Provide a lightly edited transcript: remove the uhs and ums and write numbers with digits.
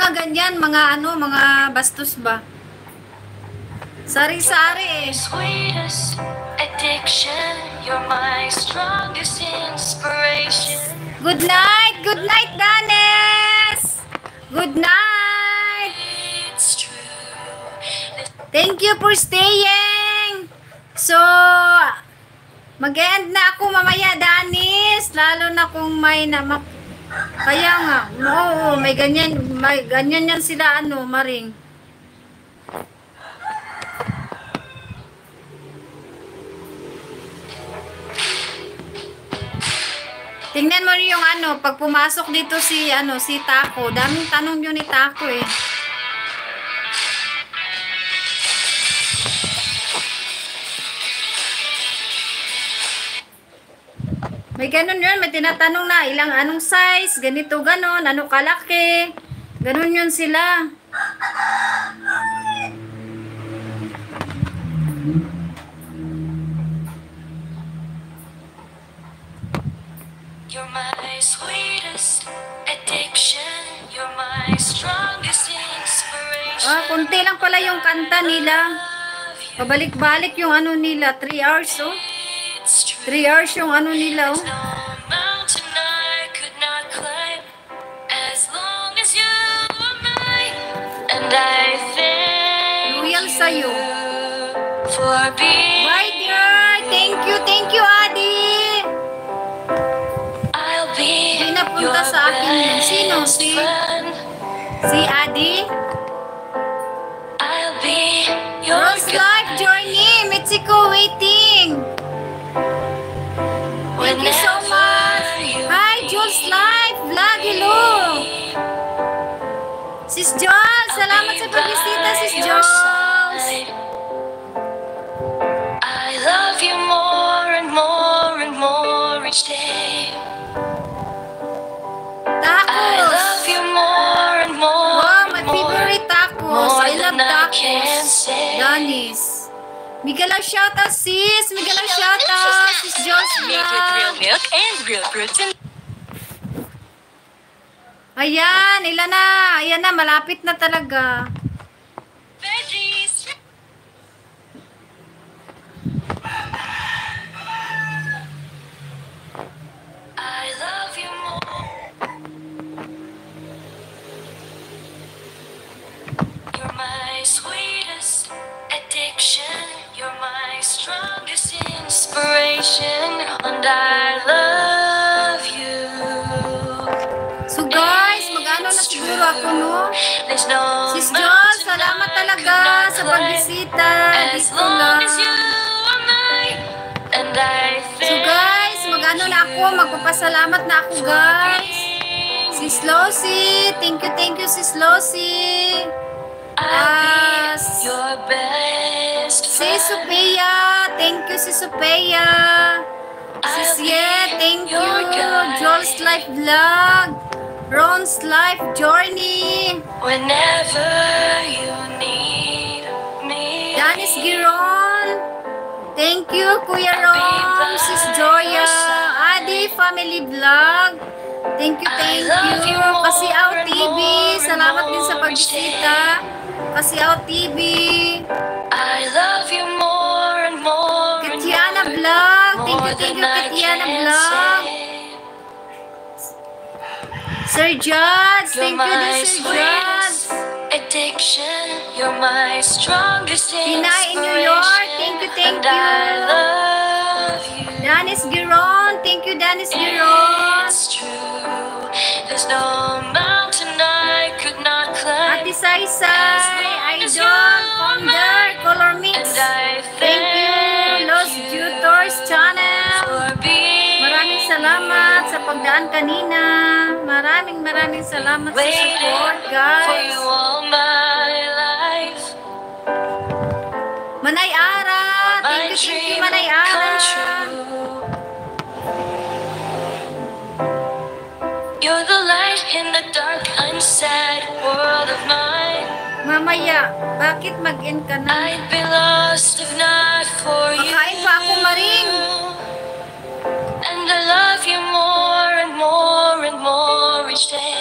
mga ganyan, mga ano, mga bastos ba? Sari-sari eh. Sweetest addiction, you're my strongest inspiration. Good night, Danes! Good night! It's true. Thank you for staying! So, mag-end na ako mamaya, Danis. Lalo na kung may namak... Kaya nga, oo, may ganyan yan sila, ano, Maring. Tingnan mo yung ano, pag pumasok dito si Taco, daming tanong yun ni Taco eh. May ganun yun, may tinatanong na anong size, ganito, ganon, ano kalaki. Ganun yun sila. You're my sweetest addiction, you're my strongest inspiration. Kunti lang pala yung kanta nila. Pabalik-balik yung ano nila, 3 hours oh. 3 hours yung ano nila oh. No mountain I could not climb as long as you are mine. And I thank Loyal sa'yo. for being. Bye dear! Thank you Adi! I'll be Hindi napunta your sa akin yun. Sino? best Si friend. Adi? I'll be your Rose Life Journey! Mexico waiting! Thank you so much! Hi, Jules Life Vlog! Hello! Sis Jules! Salamat sa pagbisita, Sis Jules! I love you more and more and more each day. I Tacos! love you more and more. Wow, my and more, favorite tacos! more I love than I can tacos! say. Danis! Miguel ang shoutout, sis! Miguel ang shoutout! Sis Jules Made with real Vlog! milk and real fruits and Ayan, ayan na, malapit na talaga. veggies. I love you more. You're my sweetest addiction. You're my strongest inspiration. And I love you. So guys, mag-ano na siguro ako, no? There's no Sis Jules, salamat talaga sa pagbisita. as Dito long lang. as you are mine. And I So guys, mag-ano na ako, magpapasalamat na ako guys. Sis Losie, thank you Sis Losie. I'll be your best Sis friend. Sophia, thank you Sis Sophia. Sis Ye, thank you. Jules Life Vlog. Ron's Life Journey. Whenever you need me. Danis Giron. Thank you, Kuya Ron. Sis Joya. Adi Family Vlog. Thank you. Kasi Out TV. Salamat din sa pagbisita. Kasi Out TV. I love you more and more. and Katiana more, Vlog. Thank more you, than I Katiana can Vlog. say. Sir Judge. You're Thank you, my Sir sweetest Judge. addiction. You're my strongest Tina in inspiration. New York. Thank you, And I love you. Danis Giron. Thank you, Danis Giron. It's true. There's no mountain I could not climb. Ate Saysay. Idol. Founder. Color Mix. And I Thank you, Los Jutors Channel. for being Maraming salamat sa pagdaan kanina. Maraming salamat sa support, for guys. you all my life. Manay Ara. My Thank you, dream Manay will come Ara. true. You're the light in the dark, unsaid world of mine. Mamaya, bakit mag-end ka na? I'd be lost if not for you. Makain pa ako, Maring. And I love you more and more and more each day.